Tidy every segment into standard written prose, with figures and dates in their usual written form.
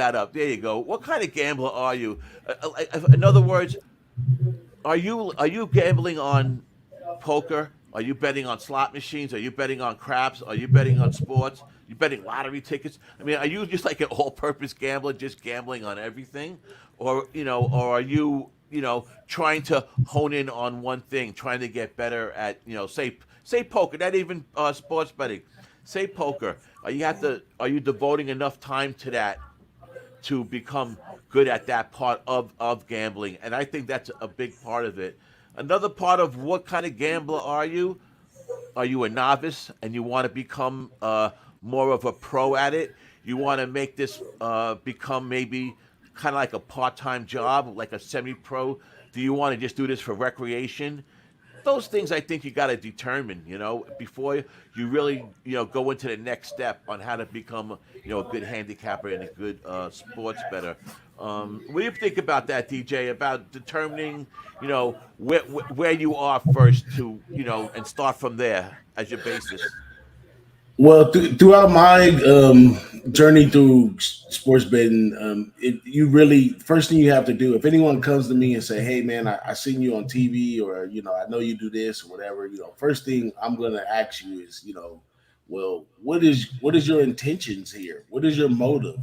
that up. There you go. What kind of gambler are you? In other words, are you gambling on poker? Are you betting on slot machines? Are you betting on craps? Are you betting on sports? You betting lottery tickets? I mean, are you just like an all-purpose gambler, just gambling on everything, or are you trying to hone in on one thing, trying to get better at say poker, not even sports betting, say poker. Are you devoting enough time to that to become good at that part of gambling? And I think that's a big part of it. Another part of what kind of gambler are you? Are you a novice and you want to become more of a pro at it? You want to make this become maybe kind of like a part-time job, like a semi-pro? Do you want to just do this for recreation? Those things I think you got to determine, before you really, go into the next step on how to become, a good handicapper and a good sports bettor. What do you think about that, DJ? About determining, where you are first to, and start from there as your basis. Well, throughout my journey through sports betting, you really first thing you have to do. If anyone comes to me and say, "Hey, man, I seen you on TV," or I know you do this or whatever, first thing I'm gonna ask you is, well, what is your intentions here? What is your motive?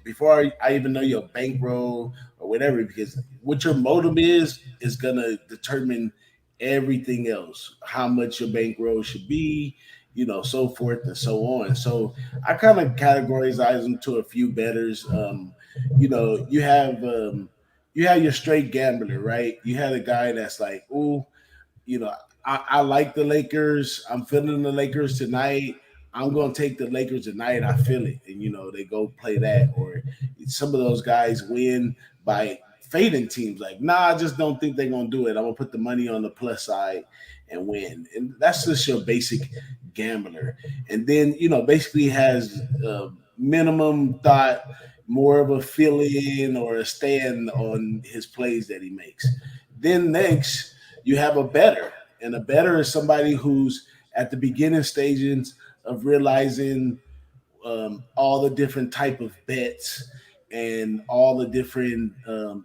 Before I even know your bankroll or whatever, because what your motive is gonna determine everything else. How much your bankroll should be, so forth and so on. So I kind of categorize them to a few betters. You know, you have um, you have your straight gambler, right? You had a guy that's like, "Ooh, you know, I like the Lakers. I'm feeling the Lakers tonight. I'm gonna take the Lakers tonight. I feel it." And they go play that. Or some of those guys win by fading teams. Like, nah, I just don't think they're gonna do it. I'm gonna put the money on the plus side and win. And that's just your basic gambler. And then basically has minimum thought, more of a fill-in or a stand on his plays that he makes. Then next, you have a better, and a better is somebody who's at the beginning stages of realizing all the different type of bets and all the different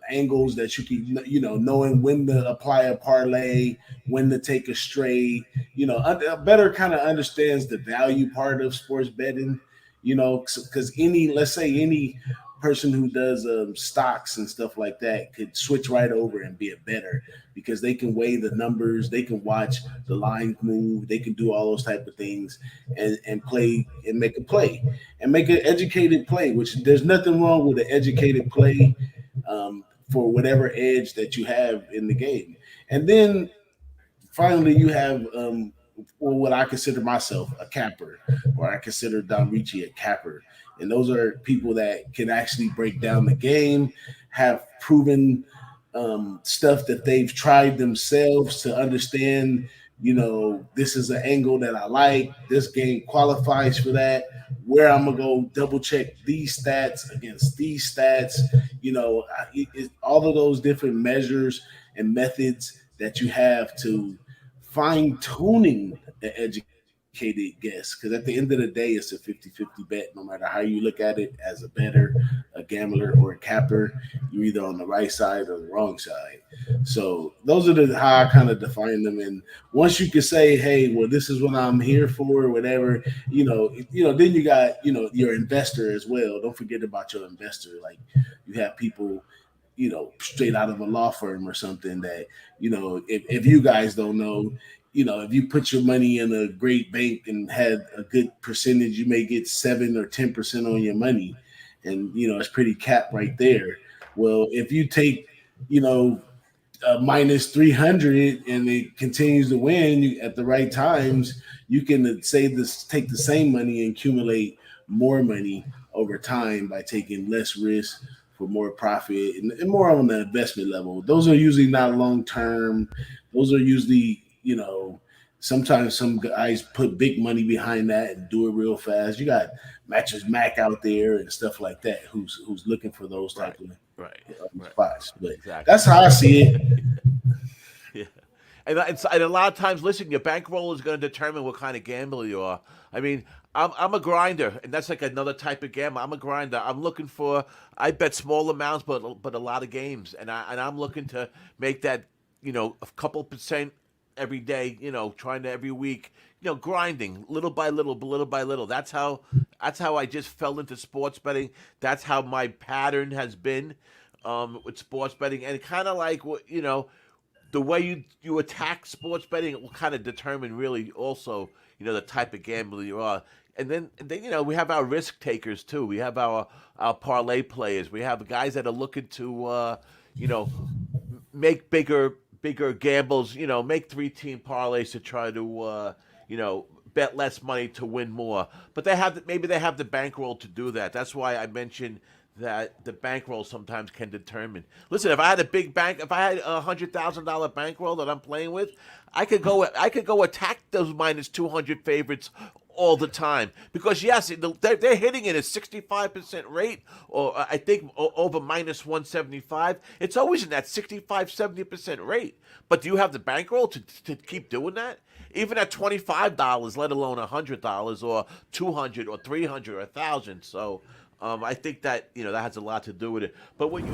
angles that you can, knowing when to apply a parlay, when to take a straight. A better kind of understands the value part of sports betting. Because let's say any person who does stocks and stuff like that could switch right over and be a better, because they can weigh the numbers, they can watch the lines move, they can do all those type of things, and play and make a play and make an educated play. Which there's nothing wrong with an educated play, for whatever edge that you have in the game. And then finally, you have well, what I consider myself a capper, or I consider Don Ricci a capper. And those are people that can actually break down the game, have proven stuff that they've tried themselves to understand. This is an angle that I like. This game qualifies for that. Where I'm gonna go double check these stats against these stats. All of those different measures and methods that you have to fine tuning an educated guess. Because at the end of the day, it's a 50-50 bet, no matter how you look at it, as a better, a gambler, or a capper. You're either on the right side or the wrong side. So those are how I kind of define them. And once you can say, "Hey, well, this is what I'm here for," or whatever, then you got your investor as well. Don't forget about your investor. Like, you have people straight out of a law firm or something that, if you guys don't know, if you put your money in a great bank and had a good percentage, you may get 7 or 10% on your money. And, it's pretty capped right there. Well, if you take, you know, minus 300 and it continues to win at the right times, you can take the same money and accumulate more money over time by taking less risk for more profit, and more on the investment level. Those are usually not long term. Those are usually, sometimes some guys put big money behind that and do it real fast. You got Matches Mac out there and stuff like that who's looking for those Right, type of right, right. spots. But Exactly. that's how I see it. Yeah. And a lot of times, listen, your bankroll is going to determine what kind of gambler you are. I mean, I'm a grinder, and that's like another type of gamble. I'm a grinder. I'm looking for. I bet small amounts, but a lot of games, and I'm looking to make that a couple percent every day. Trying to every week. Grinding little by little, little by little. That's how I just fell into sports betting. That's how my pattern has been with sports betting, and kind of like the way you attack sports betting will kind of determine really also the type of gambler you are. And then we have our risk takers too. We have our parlay players. We have guys that are looking to you know make bigger gambles. Make 3-team parlays to try to bet less money to win more. But maybe they have the bankroll to do that. That's why I mentioned that the bankroll sometimes can determine. Listen, if I had a big bank, if I had $100,000 bankroll that I'm playing with, I could go attack those -200 favorites all the time because yes, they're hitting it at 65% rate, or I think over -175. It's always in that 65-70% rate. But do you have the bankroll to keep doing that? Even at $25, let alone $100 or 200 or 300 or 1,000. So I think that that has a lot to do with it. But when you